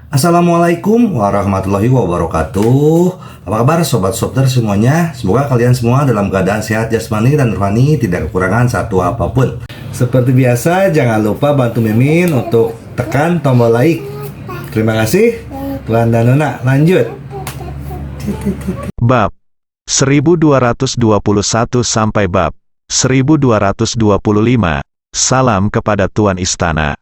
Assalamualaikum warahmatullahi wabarakatuh. Apa kabar sobat Sopter semuanya? Semoga kalian semua dalam keadaan sehat jasmani dan rohani, tidak kekurangan satu apapun. Seperti biasa, jangan lupa bantu Mimin untuk tekan tombol like. Terima kasih. Tuan dan Nona, lanjut. Bab 1221 sampai bab 1225. Salam kepada Tuan Istana.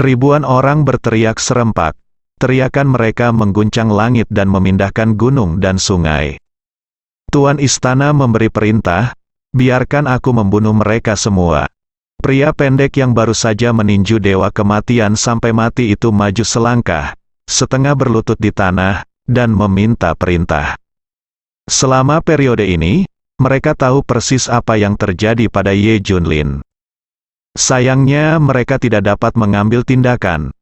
Ribuan orang berteriak serempak. Teriakan mereka mengguncang langit dan memindahkan gunung dan sungai. Tuan Istana memberi perintah, biarkan aku membunuh mereka semua. Pria pendek yang baru saja meninju dewa kematian sampai mati itu maju selangkah, setengah berlutut di tanah, dan meminta perintah. Selama periode ini, mereka tahu persis apa yang terjadi pada Ye Junlin. Sayangnya mereka tidak dapat mengambil tindakan.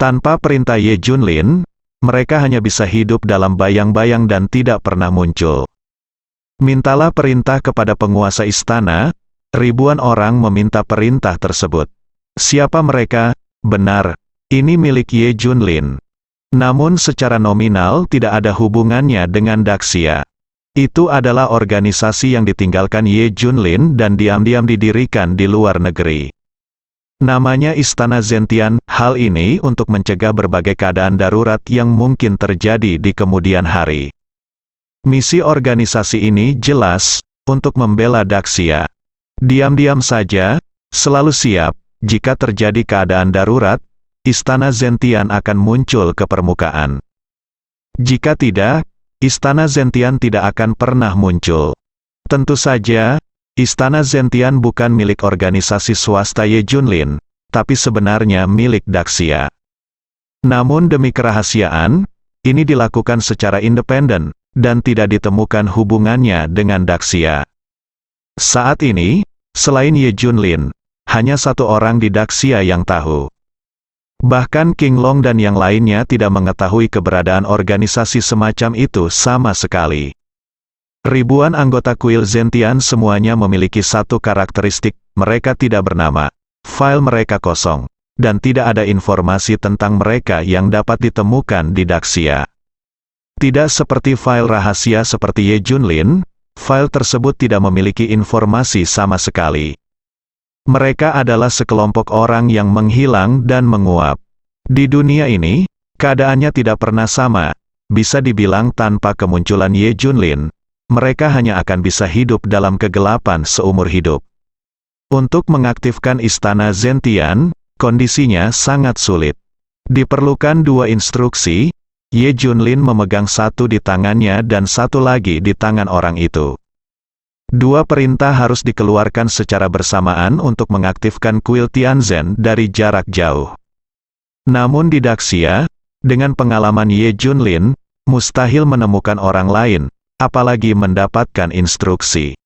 Tanpa perintah Ye Junlin, mereka hanya bisa hidup dalam bayang-bayang dan tidak pernah muncul. Mintalah perintah kepada penguasa istana. Ribuan orang meminta perintah tersebut. Siapa mereka? Benar, ini milik Ye Junlin. Namun secara nominal tidak ada hubungannya dengan Daxia. Itu adalah organisasi yang ditinggalkan Ye Junlin dan diam-diam didirikan di luar negeri. Namanya Istana Zentian. Hal ini untuk mencegah berbagai keadaan darurat yang mungkin terjadi di kemudian hari. Misi organisasi ini jelas, untuk membela Daxia. Diam-diam saja, selalu siap, jika terjadi keadaan darurat, Istana Zentian akan muncul ke permukaan. Jika tidak, Istana Zentian tidak akan pernah muncul. Tentu saja, Istana Zentian bukan milik organisasi swasta Ye Junlin, tapi sebenarnya milik Daxia. Namun demi kerahasiaan, ini dilakukan secara independen, dan tidak ditemukan hubungannya dengan Daxia. Saat ini, selain Ye Junlin, hanya satu orang di Daxia yang tahu. Bahkan King Long dan yang lainnya tidak mengetahui keberadaan organisasi semacam itu sama sekali. Ribuan anggota kuil Zentian semuanya memiliki satu karakteristik, mereka tidak bernama, file mereka kosong, dan tidak ada informasi tentang mereka yang dapat ditemukan di Daxia. Tidak seperti file rahasia seperti Ye Junlin, file tersebut tidak memiliki informasi sama sekali. Mereka adalah sekelompok orang yang menghilang dan menguap. Di dunia ini, keadaannya tidak pernah sama, bisa dibilang tanpa kemunculan Ye Junlin, mereka hanya akan bisa hidup dalam kegelapan seumur hidup. Untuk mengaktifkan Istana Zentian, kondisinya sangat sulit. Diperlukan dua instruksi, Ye Junlin memegang satu di tangannya dan satu lagi di tangan orang itu. Dua perintah harus dikeluarkan secara bersamaan untuk mengaktifkan kuil Tianzhen dari jarak jauh. Namun di Daxia, dengan pengalaman Ye Junlin, mustahil menemukan orang lain, apalagi mendapatkan instruksi.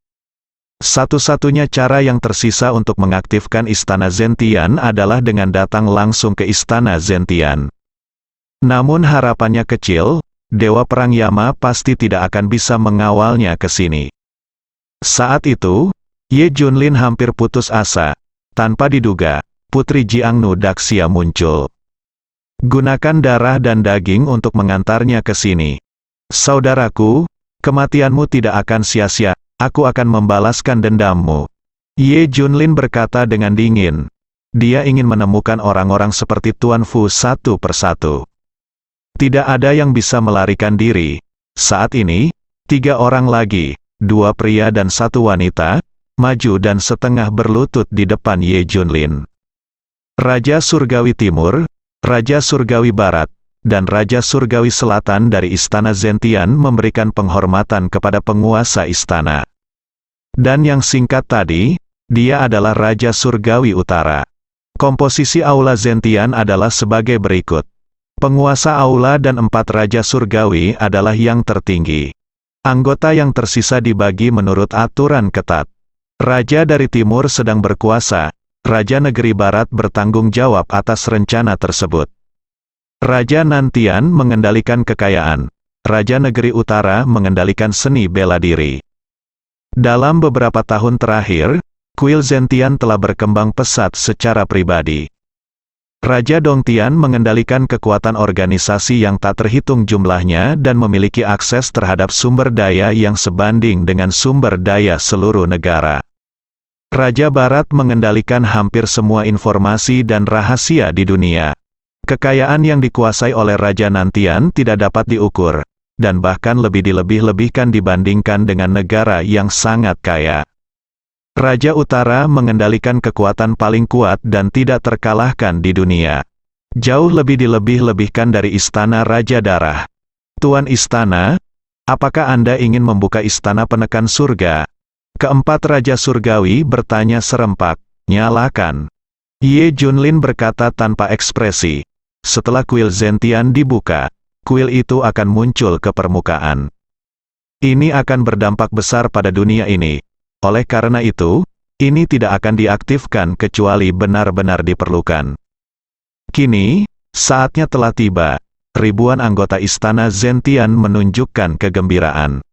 Satu-satunya cara yang tersisa untuk mengaktifkan Istana Zentian adalah dengan datang langsung ke Istana Zentian. Namun harapannya kecil, Dewa Perang Yama pasti tidak akan bisa mengawalnya ke sini. Saat itu, Ye Junlin hampir putus asa. Tanpa diduga, Putri Jiangnu Daxia muncul. Gunakan darah dan daging untuk mengantarnya ke sini. Saudaraku, kematianmu tidak akan sia-sia, aku akan membalaskan dendammu. Ye Junlin berkata dengan dingin. Dia ingin menemukan orang-orang seperti Tuan Fu satu persatu. Tidak ada yang bisa melarikan diri. Saat ini, 3 orang lagi, 2 pria dan 1 wanita, maju dan setengah berlutut di depan Ye Junlin. Raja Surgawi Timur, Raja Surgawi Barat, dan Raja Surgawi Selatan dari Istana Zentian memberikan penghormatan kepada penguasa istana. Dan yang singkat tadi, dia adalah Raja Surgawi Utara. Komposisi Aula Zentian adalah sebagai berikut. Penguasa Aula dan 4 Raja Surgawi adalah yang tertinggi. Anggota yang tersisa dibagi menurut aturan ketat. Raja dari Timur sedang berkuasa, Raja Negeri Barat bertanggung jawab atas rencana tersebut. Raja Nantian mengendalikan kekayaan, Raja Negeri Utara mengendalikan seni bela diri. Dalam beberapa tahun terakhir, kuil Zentian telah berkembang pesat secara pribadi. Raja Dongtian mengendalikan kekuatan organisasi yang tak terhitung jumlahnya dan memiliki akses terhadap sumber daya yang sebanding dengan sumber daya seluruh negara. Raja Barat mengendalikan hampir semua informasi dan rahasia di dunia. Kekayaan yang dikuasai oleh Raja Nantian tidak dapat diukur, dan bahkan lebih dilebih-lebihkan dibandingkan dengan negara yang sangat kaya. Raja Utara mengendalikan kekuatan paling kuat dan tidak terkalahkan di dunia. Jauh lebih dilebih-lebihkan dari istana Raja Darah. Tuan Istana, apakah Anda ingin membuka istana penekan surga? Keempat Raja Surgawi bertanya serempak, nyalakan. Ye Junlin berkata tanpa ekspresi. Setelah kuil Zentian dibuka, kuil itu akan muncul ke permukaan. Ini akan berdampak besar pada dunia ini. Oleh karena itu, ini tidak akan diaktifkan kecuali benar-benar diperlukan. Kini, saatnya telah tiba. Ribuan anggota istana Zentian menunjukkan kegembiraan.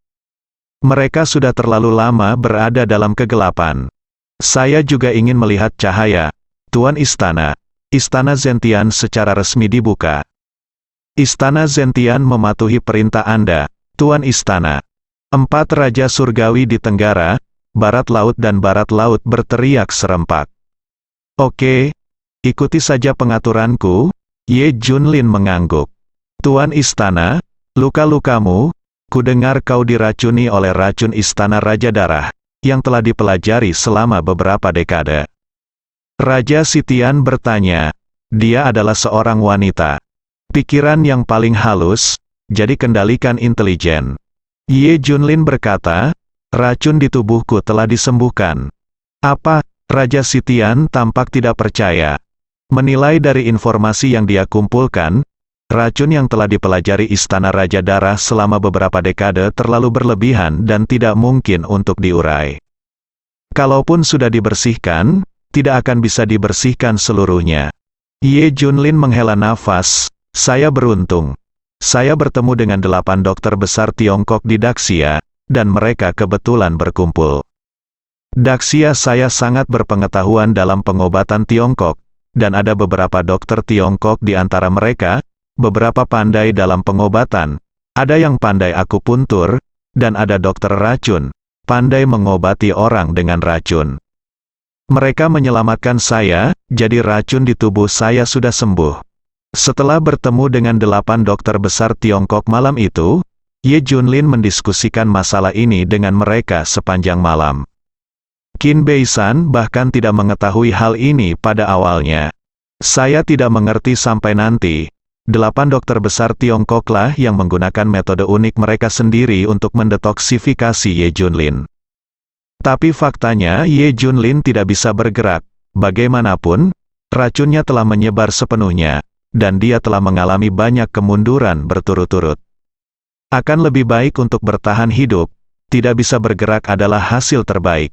Mereka sudah terlalu lama berada dalam kegelapan. Saya juga ingin melihat cahaya. Tuan Istana, Istana Zentian secara resmi dibuka. Istana Zentian mematuhi perintah Anda, Tuan Istana. 4 Raja Surgawi di Tenggara, Barat Laut dan Barat Laut berteriak serempak. Oke, ikuti saja pengaturanku. Ye Junlin mengangguk. Tuan Istana, luka-lukamu, kudengar kau diracuni oleh racun Istana Raja Darah, yang telah dipelajari selama beberapa dekade. Raja Sitian bertanya, dia adalah seorang wanita. Pikiran yang paling halus, jadi kendalikan intelijen. Ye Junlin berkata, racun di tubuhku telah disembuhkan. Apa? Raja Sitian tampak tidak percaya. Menilai dari informasi yang dia kumpulkan, racun yang telah dipelajari Istana Raja Darah selama beberapa dekade terlalu berlebihan dan tidak mungkin untuk diurai. Kalaupun sudah dibersihkan, tidak akan bisa dibersihkan seluruhnya. Ye Junlin menghela nafas, saya beruntung. Saya bertemu dengan 8 dokter besar Tiongkok di Daxia, dan mereka kebetulan berkumpul. Daxia saya sangat berpengetahuan dalam pengobatan Tiongkok, dan ada beberapa dokter Tiongkok di antara mereka, beberapa pandai dalam pengobatan, ada yang pandai akupuntur, dan ada dokter racun, pandai mengobati orang dengan racun. Mereka menyelamatkan saya, jadi racun di tubuh saya sudah sembuh. Setelah bertemu dengan 8 dokter besar Tiongkok malam itu, Ye Junlin mendiskusikan masalah ini dengan mereka sepanjang malam. Qin Beisan bahkan tidak mengetahui hal ini pada awalnya. Saya tidak mengerti sampai nanti. 8 dokter besar Tiongkoklah yang menggunakan metode unik mereka sendiri untuk mendetoksifikasi Ye Junlin. Tapi faktanya Ye Junlin tidak bisa bergerak. Bagaimanapun, racunnya telah menyebar sepenuhnya, dan dia telah mengalami banyak kemunduran berturut-turut. Akan lebih baik untuk bertahan hidup, tidak bisa bergerak adalah hasil terbaik.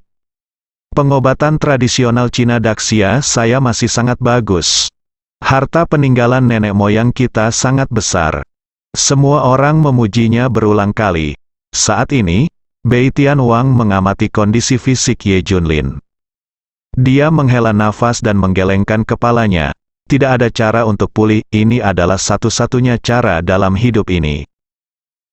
Pengobatan tradisional Cina Daxia saya masih sangat bagus. Harta peninggalan nenek moyang kita sangat besar. Semua orang memujinya berulang kali. Saat ini, Bei Tianwang mengamati kondisi fisik Ye Junlin. Dia menghela nafas dan menggelengkan kepalanya. Tidak ada cara untuk pulih, ini adalah satu-satunya cara dalam hidup ini.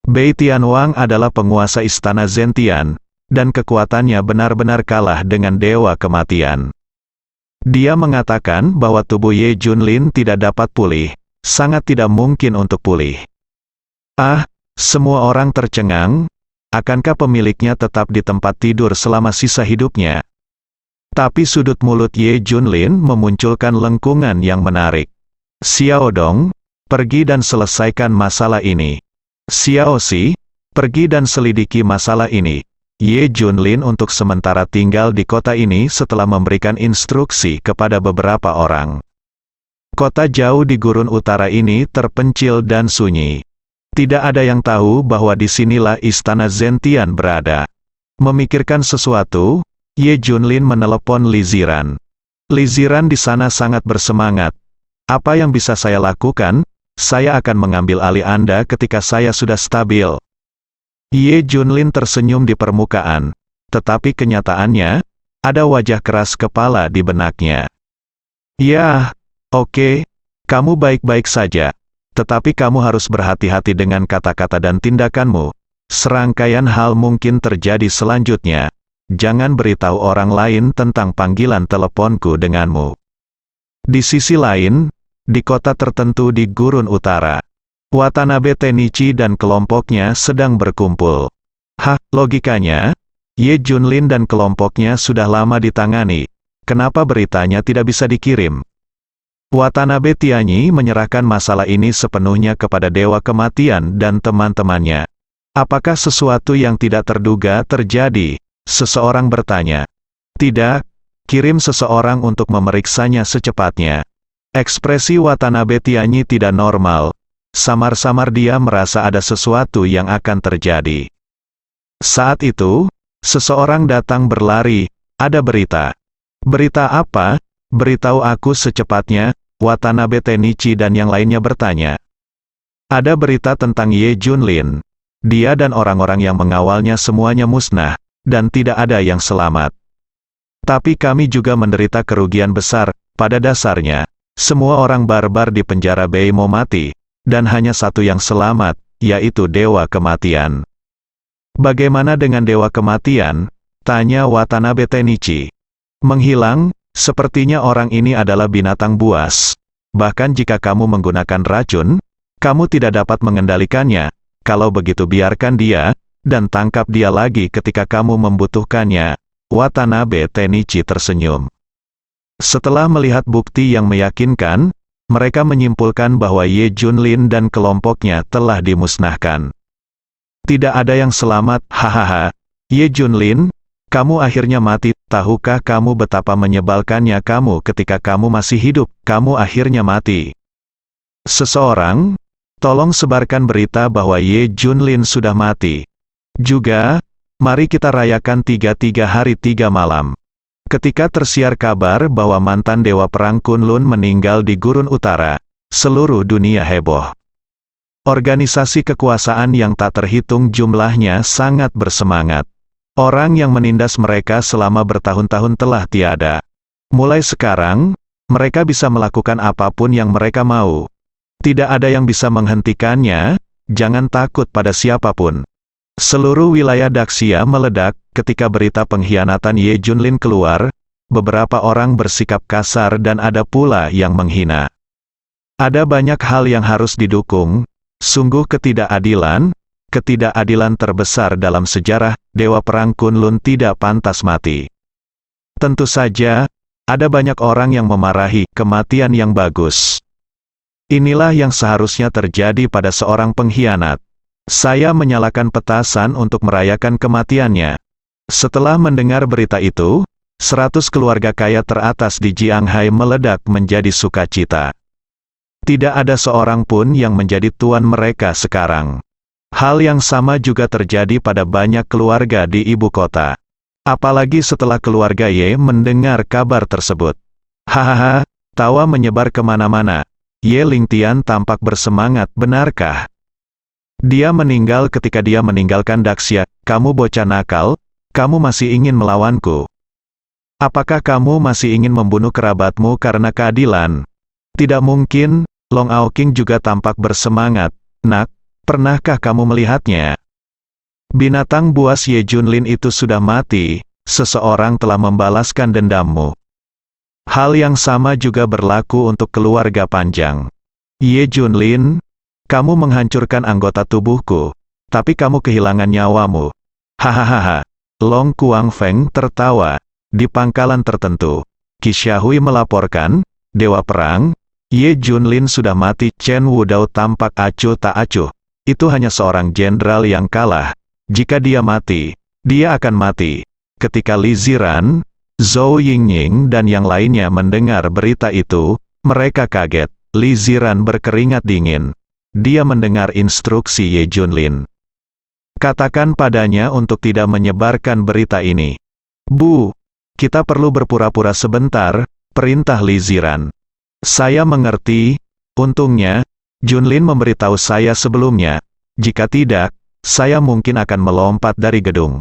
Bei Tianwang adalah penguasa istana Zentian, dan kekuatannya benar-benar kalah dengan dewa kematian. Dia mengatakan bahwa tubuh Ye Junlin tidak dapat pulih, sangat tidak mungkin untuk pulih. Ah, semua orang tercengang, akankah pemiliknya tetap di tempat tidur selama sisa hidupnya? Tapi sudut mulut Ye Junlin memunculkan lengkungan yang menarik. Xiao Dong, pergi dan selesaikan masalah ini. Xiao Xi, pergi dan selidiki masalah ini. Ye Junlin untuk sementara tinggal di kota ini setelah memberikan instruksi kepada beberapa orang. Kota jauh di gurun utara ini terpencil dan sunyi. Tidak ada yang tahu bahwa disinilah istana Zentian berada. Memikirkan sesuatu, Ye Junlin menelepon Li Ziran. Li Ziran di sana sangat bersemangat. Apa yang bisa saya lakukan? Saya akan mengambil alih Anda ketika saya sudah stabil. Ye Junlin tersenyum di permukaan, tetapi kenyataannya, ada wajah keras kepala di benaknya. Ya, oke, Kamu baik-baik saja. Tetapi kamu harus berhati-hati dengan kata-kata dan tindakanmu. Serangkaian hal mungkin terjadi selanjutnya. Jangan beritahu orang lain tentang panggilan teleponku denganmu. Di sisi lain, di kota tertentu di gurun utara, Watanabe Tenichi dan kelompoknya sedang berkumpul. Logikanya, Ye Junlin dan kelompoknya sudah lama ditangani. Kenapa beritanya tidak bisa dikirim? Watanabe Tianyi menyerahkan masalah ini sepenuhnya kepada Dewa Kematian dan teman-temannya. Apakah sesuatu yang tidak terduga terjadi? Seseorang bertanya. Tidak, kirim seseorang untuk memeriksanya secepatnya. Ekspresi Watanabe Tianyi tidak normal. Samar-samar dia merasa ada sesuatu yang akan terjadi. Saat itu, seseorang datang berlari. Ada berita. Berita apa? Beritahu aku secepatnya, Watanabe Tenichi dan yang lainnya bertanya. Ada berita tentang Ye Junlin. Dia dan orang-orang yang mengawalnya semuanya musnah, dan tidak ada yang selamat. Tapi kami juga menderita kerugian besar. Pada dasarnya, semua orang barbar di penjara Beimo mati, dan hanya satu yang selamat, yaitu Dewa Kematian. Bagaimana dengan Dewa Kematian? Tanya Watanabe Tenichi. Menghilang, sepertinya orang ini adalah binatang buas. Bahkan jika kamu menggunakan racun, kamu tidak dapat mengendalikannya. Kalau begitu biarkan dia, dan tangkap dia lagi ketika kamu membutuhkannya. Watanabe Tenichi tersenyum. Setelah melihat bukti yang meyakinkan, mereka menyimpulkan bahwa Ye Junlin dan kelompoknya telah dimusnahkan. Tidak ada yang selamat, hahaha. Ye Junlin, kamu akhirnya mati. Tahukah kamu betapa menyebalkannya kamu ketika kamu masih hidup? Kamu akhirnya mati. Seseorang, tolong sebarkan berita bahwa Ye Junlin sudah mati. Juga, mari kita rayakan 3 hari 3 malam. Ketika tersiar kabar bahwa mantan Dewa Perang Kunlun meninggal di Gurun Utara, seluruh dunia heboh. Organisasi kekuasaan yang tak terhitung jumlahnya sangat bersemangat. Orang yang menindas mereka selama bertahun-tahun telah tiada. Mulai sekarang, mereka bisa melakukan apapun yang mereka mau. Tidak ada yang bisa menghentikannya, jangan takut pada siapapun. Seluruh wilayah Daxia meledak ketika berita pengkhianatan Ye Junlin keluar. Beberapa orang bersikap kasar dan ada pula yang menghina. Ada banyak hal yang harus didukung. Sungguh ketidakadilan terbesar dalam sejarah. Dewa Perang Kunlun tidak pantas mati. Tentu saja, ada banyak orang yang memarahi kematian yang bagus. Inilah yang seharusnya terjadi pada seorang pengkhianat. Saya menyalakan petasan untuk merayakan kematiannya. Setelah mendengar berita itu, 100 keluarga kaya teratas di Jianghai meledak menjadi sukacita. Tidak ada seorang pun yang menjadi tuan mereka sekarang. Hal yang sama juga terjadi pada banyak keluarga di ibu kota. Apalagi setelah keluarga Ye mendengar kabar tersebut. Hahaha, tawa menyebar kemana-mana. Ye Lingtian tampak bersemangat, benarkah? Dia meninggal ketika dia meninggalkan Daxia. Kamu bocah nakal, kamu masih ingin melawanku. Apakah kamu masih ingin membunuh kerabatmu karena keadilan? Tidak mungkin. Long Aoqing juga tampak bersemangat. Nak, pernahkah kamu melihatnya? Binatang buas Ye Junlin itu sudah mati. Seseorang telah membalaskan dendammu. Hal yang sama juga berlaku untuk keluarga Panjang. Ye Junlin, kamu menghancurkan anggota tubuhku, tapi kamu kehilangan nyawamu. Hahaha. Long Kuangfeng tertawa. Di pangkalan tertentu, Qi Xiahui melaporkan, Dewa Perang, Ye Junlin sudah mati. Chen Wudao tampak acuh tak acuh. Itu hanya seorang jenderal yang kalah. Jika dia mati, dia akan mati. Ketika Li Ziran, Zhou Yingning dan yang lainnya mendengar berita itu, mereka kaget. Li Ziran berkeringat dingin. Dia mendengar instruksi Ye Junlin. Katakan padanya untuk tidak menyebarkan berita ini. Bu, kita perlu berpura-pura sebentar, perintah Li Ziran. Saya mengerti. Untungnya, Junlin memberitahu saya sebelumnya. Jika tidak, saya mungkin akan melompat dari gedung.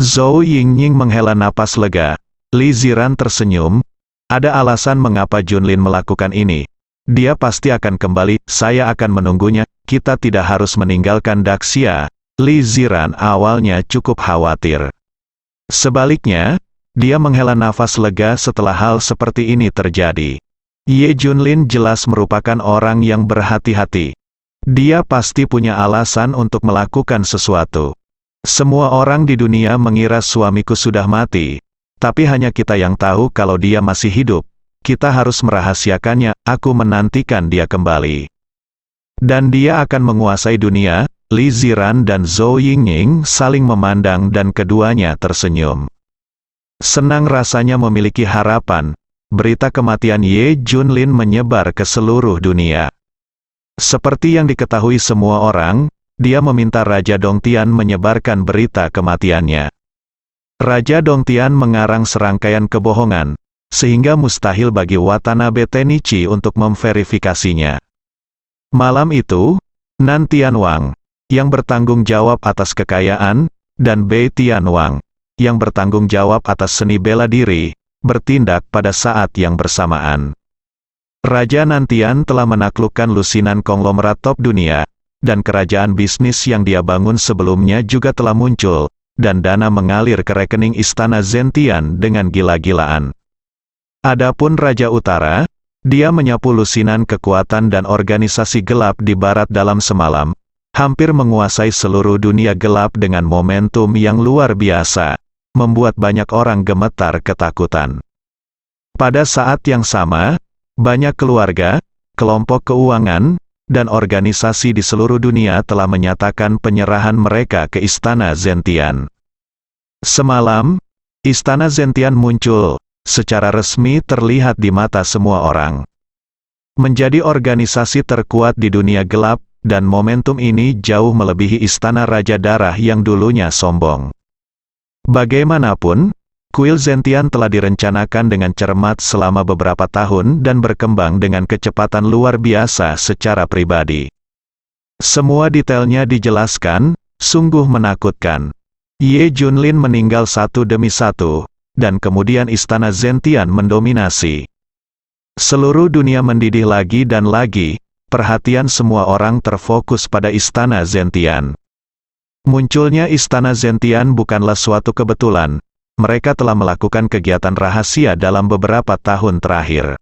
Zhou Yingning menghela napas lega. Li Ziran tersenyum. Ada alasan mengapa Junlin melakukan ini. Dia pasti akan kembali, saya akan menunggunya, kita tidak harus meninggalkan Daxia. Li Ziran awalnya cukup khawatir. Sebaliknya, dia menghela nafas lega setelah hal seperti ini terjadi. Ye Junlin jelas merupakan orang yang berhati-hati. Dia pasti punya alasan untuk melakukan sesuatu. Semua orang di dunia mengira suamiku sudah mati, tapi hanya kita yang tahu kalau dia masih hidup. Kita harus merahasiakannya, aku menantikan dia kembali. Dan dia akan menguasai dunia. Li Ziran dan Zhou Yingning saling memandang dan keduanya tersenyum. Senang rasanya memiliki harapan. Berita kematian Ye Junlin menyebar ke seluruh dunia. Seperti yang diketahui semua orang, dia meminta Raja Dongtian menyebarkan berita kematiannya. Raja Dongtian mengarang serangkaian kebohongan, sehingga mustahil bagi Watanabe Tenichi untuk memverifikasinya. Malam itu, Nan Tianwang, yang bertanggung jawab atas kekayaan, dan Bei Tianwang, yang bertanggung jawab atas seni bela diri, bertindak pada saat yang bersamaan. Raja Nantian telah menaklukkan lusinan konglomerat top dunia, dan kerajaan bisnis yang dia bangun sebelumnya juga telah muncul, dan dana mengalir ke rekening istana Zentian dengan gila-gilaan. Adapun Raja Utara, dia menyapu lusinan kekuatan dan organisasi gelap di barat dalam semalam, hampir menguasai seluruh dunia gelap dengan momentum yang luar biasa, membuat banyak orang gemetar ketakutan. Pada saat yang sama, banyak keluarga, kelompok keuangan, dan organisasi di seluruh dunia telah menyatakan penyerahan mereka ke Istana Zentian. Semalam, Istana Zentian muncul, secara resmi terlihat di mata semua orang. Menjadi organisasi terkuat di dunia gelap, dan momentum ini jauh melebihi Istana Raja Darah yang dulunya sombong. Bagaimanapun, kuil Zentian telah direncanakan dengan cermat selama beberapa tahun dan berkembang dengan kecepatan luar biasa secara pribadi. Semua detailnya dijelaskan, sungguh menakutkan. Ye Junlin meninggal satu demi satu, dan kemudian Istana Zentian mendominasi. Seluruh dunia mendidih lagi dan lagi, perhatian semua orang terfokus pada Istana Zentian. Munculnya Istana Zentian bukanlah suatu kebetulan. Mereka telah melakukan kegiatan rahasia dalam beberapa tahun terakhir.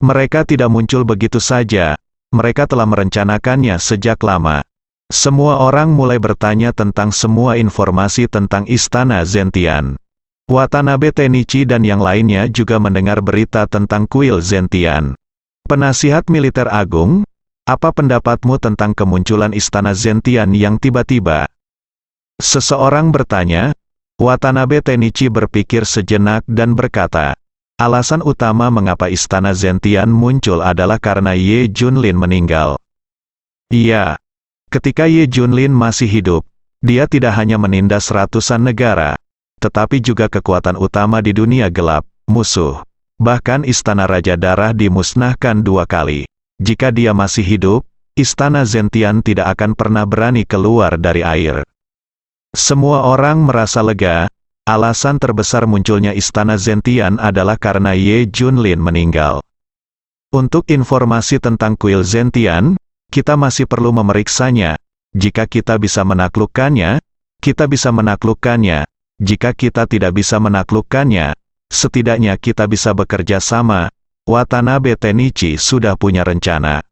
Mereka tidak muncul begitu saja, mereka telah merencanakannya sejak lama. Semua orang mulai bertanya tentang semua informasi tentang Istana Zentian. Watanabe Tenichi dan yang lainnya juga mendengar berita tentang kuil Zentian. Penasihat Militer Agung, apa pendapatmu tentang kemunculan Istana Zentian yang tiba-tiba? Seseorang bertanya. Watanabe Tenichi berpikir sejenak dan berkata, alasan utama mengapa Istana Zentian muncul adalah karena Ye Junlin meninggal. Iya, ketika Ye Junlin masih hidup, dia tidak hanya menindas ratusan negara, tetapi juga kekuatan utama di dunia gelap, musuh. Bahkan Istana Raja Darah dimusnahkan 2 kali. Jika dia masih hidup, Istana Zentian tidak akan pernah berani keluar dari air. Semua orang merasa lega. Alasan terbesar munculnya Istana Zentian adalah karena Ye Junlin meninggal. Untuk informasi tentang kuil Zentian, kita masih perlu memeriksanya. Jika kita bisa menaklukkannya, kita bisa menaklukkannya. Jika kita tidak bisa menaklukkannya, setidaknya kita bisa bekerja sama. Watanabe Tenichi sudah punya rencana.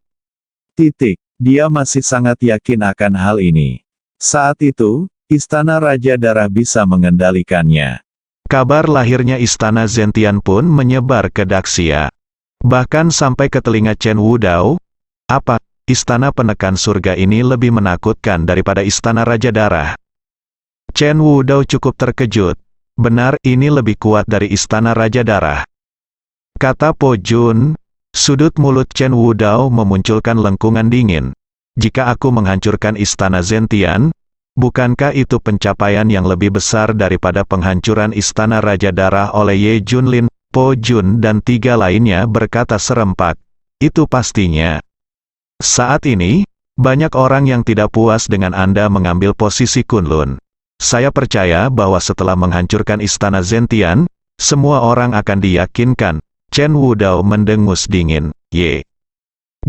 Dia masih sangat yakin akan hal ini. Saat itu, Istana Raja Darah bisa mengendalikannya. Kabar lahirnya Istana Zentian pun menyebar ke Daxia. Bahkan sampai ke telinga Chen Wudao. Apa, Istana Penekan Surga ini lebih menakutkan daripada Istana Raja Darah? Chen Wudao cukup terkejut. Benar, ini lebih kuat dari Istana Raja Darah. Kata Po Jun. Sudut mulut Chen Wudao memunculkan lengkungan dingin. Jika aku menghancurkan Istana Zentian, bukankah itu pencapaian yang lebih besar daripada penghancuran Istana Raja Darah oleh Ye Junlin? Po Jun dan 3 lainnya berkata serempak. Itu pastinya. Saat ini, banyak orang yang tidak puas dengan Anda mengambil posisi Kunlun. Saya percaya bahwa setelah menghancurkan Istana Zentian, semua orang akan diyakinkan. Chen Wudao mendengus dingin. Ye.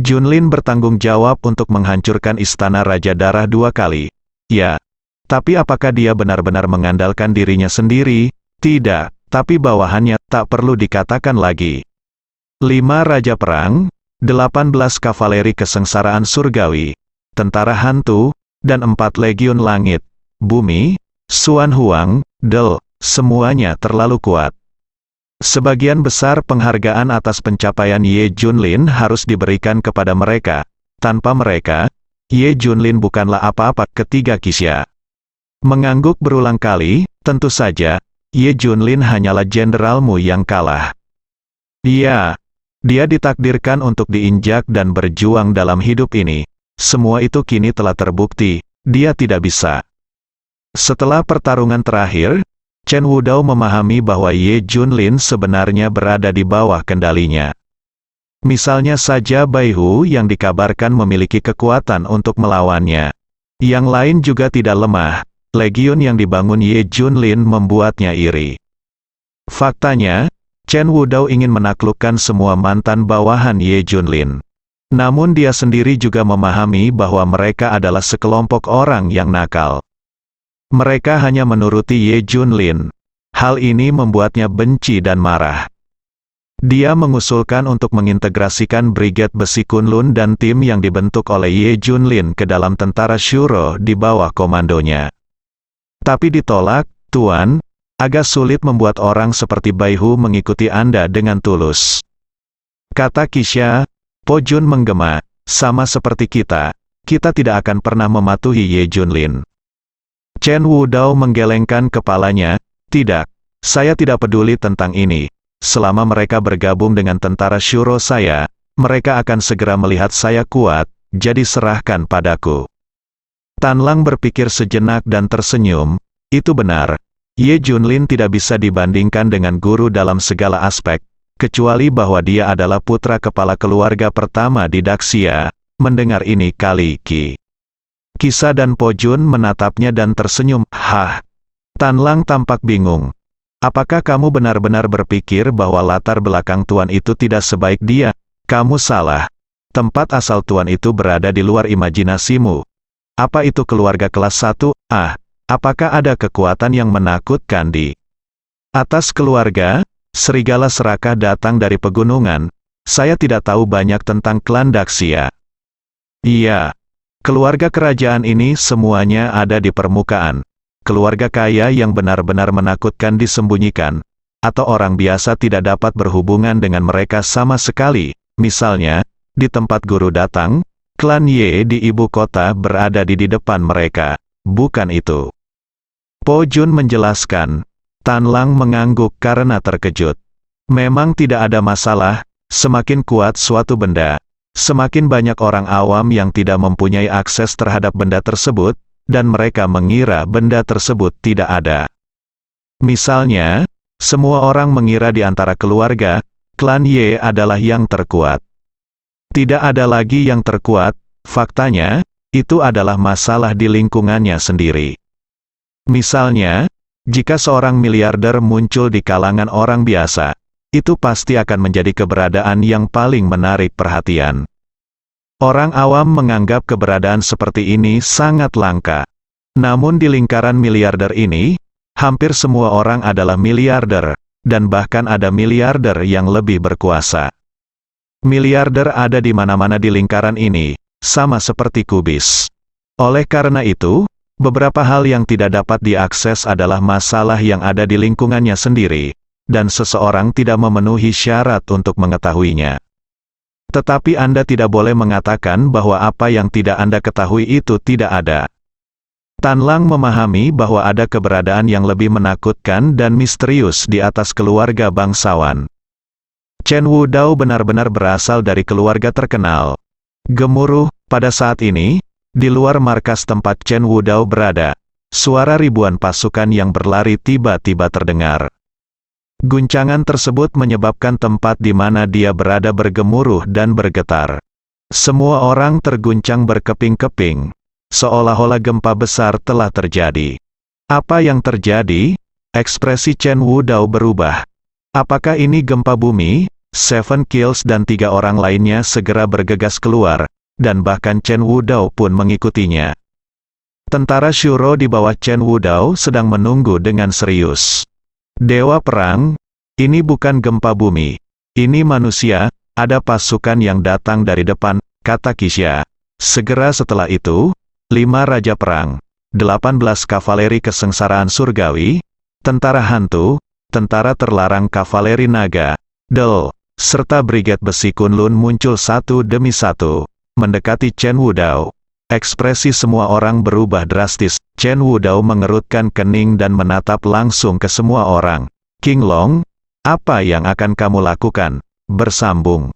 Junlin bertanggung jawab untuk menghancurkan istana Raja Darah 2 kali. Ya. Tapi apakah dia benar-benar mengandalkan dirinya sendiri? Tidak. Tapi bawahannya tak perlu dikatakan lagi. 5 Raja Perang, 18 Kavaleri Kesengsaraan Surgawi, Tentara Hantu, dan 4 Legiun Langit, Bumi, Xuan Huang, Del, semuanya terlalu kuat. Sebagian besar penghargaan atas pencapaian Ye Junlin harus diberikan kepada mereka. Tanpa mereka, Ye Junlin bukanlah apa-apa. Ketiga Kisha mengangguk berulang kali, tentu saja, Ye Junlin hanyalah jenderalmu yang kalah. Iya, dia ditakdirkan untuk diinjak dan berjuang dalam hidup ini. Semua itu kini telah terbukti, dia tidak bisa. Setelah pertarungan terakhir, Chen Wudao memahami bahwa Ye Junlin sebenarnya berada di bawah kendalinya. Misalnya saja Bai Hu yang dikabarkan memiliki kekuatan untuk melawannya. Yang lain juga tidak lemah, legiun yang dibangun Ye Junlin membuatnya iri. Faktanya, Chen Wudao ingin menaklukkan semua mantan bawahan Ye Junlin. Namun dia sendiri juga memahami bahwa mereka adalah sekelompok orang yang nakal. Mereka hanya menuruti Ye Junlin. Hal ini membuatnya benci dan marah. Dia mengusulkan untuk mengintegrasikan Brigade Besi Kunlun dan tim yang dibentuk oleh Ye Junlin ke dalam tentara Shuro di bawah komandonya. Tapi ditolak, Tuan, agak sulit membuat orang seperti Bai Hu mengikuti Anda dengan tulus. Kata Kisha, Po Jun menggema, sama seperti kita tidak akan pernah mematuhi Ye Junlin. Chen Wudao menggelengkan kepalanya, tidak, saya tidak peduli tentang ini. Selama mereka bergabung dengan tentara Shuro saya, mereka akan segera melihat saya kuat, jadi serahkan padaku. Tan Lang berpikir sejenak dan tersenyum, itu benar. Ye Junlin tidak bisa dibandingkan dengan guru dalam segala aspek, kecuali bahwa dia adalah putra kepala keluarga pertama di Daxia. Mendengar ini Ki Kisha dan Po Jun menatapnya dan tersenyum. Hah? Tan Lang tampak bingung. Apakah kamu benar-benar berpikir bahwa latar belakang tuan itu tidak sebaik dia? Kamu salah. Tempat asal tuan itu berada di luar imajinasimu. Apa itu keluarga kelas 1? Apakah ada kekuatan yang menakutkan di atas keluarga? Serigala serakah datang dari pegunungan. Saya tidak tahu banyak tentang klan Daxia. Iya. Keluarga kerajaan ini semuanya ada di permukaan. Keluarga kaya yang benar-benar menakutkan disembunyikan. Atau orang biasa tidak dapat berhubungan dengan mereka sama sekali. Misalnya, di tempat guru datang, klan Ye di ibu kota berada di depan mereka. Bukan itu. Po Jun menjelaskan. Tan Lang mengangguk karena terkejut. Memang tidak ada masalah, semakin kuat suatu benda, semakin banyak orang awam yang tidak mempunyai akses terhadap benda tersebut, dan mereka mengira benda tersebut tidak ada. Misalnya, semua orang mengira di antara keluarga, klan Ye adalah yang terkuat. Tidak ada lagi yang terkuat, faktanya, itu adalah masalah di lingkungannya sendiri. Misalnya, jika seorang miliarder muncul di kalangan orang biasa, itu pasti akan menjadi keberadaan yang paling menarik perhatian. Orang awam menganggap keberadaan seperti ini sangat langka. Namun di lingkaran miliarder ini, hampir semua orang adalah miliarder, dan bahkan ada miliarder yang lebih berkuasa. Miliarder ada di mana-mana di lingkaran ini, sama seperti kubis. Oleh karena itu, beberapa hal yang tidak dapat diakses adalah masalah yang ada di lingkungannya sendiri, dan seseorang tidak memenuhi syarat untuk mengetahuinya. Tetapi Anda tidak boleh mengatakan bahwa apa yang tidak Anda ketahui itu tidak ada. Tan Lang memahami bahwa ada keberadaan yang lebih menakutkan dan misterius di atas keluarga bangsawan. Chen Wudao benar-benar berasal dari keluarga terkenal. Gemuruh, pada saat ini, di luar markas tempat Chen Wudao berada, suara ribuan pasukan yang berlari tiba-tiba terdengar. Guncangan tersebut menyebabkan tempat di mana dia berada bergemuruh dan bergetar. Semua orang terguncang berkeping-keping, seolah-olah gempa besar telah terjadi. Apa yang terjadi? Ekspresi Chen Wudao berubah. Apakah ini gempa bumi? Seven Kills dan 3 orang lainnya segera bergegas keluar, dan bahkan Chen Wudao pun mengikutinya. Tentara Shuro di bawah Chen Wudao sedang menunggu dengan serius. Dewa Perang, ini bukan gempa bumi. Ini manusia, ada pasukan yang datang dari depan, kata Kisha. Segera setelah itu, 5 Raja Perang, 18 kavaleri kesengsaraan surgawi, tentara hantu, tentara terlarang kavaleri naga, serta brigade besi Kunlun muncul satu demi satu, mendekati Chen Wudao. Ekspresi semua orang berubah drastis. Chen Wudao mengerutkan kening dan menatap langsung ke semua orang. King Long, apa yang akan kamu lakukan? Bersambung.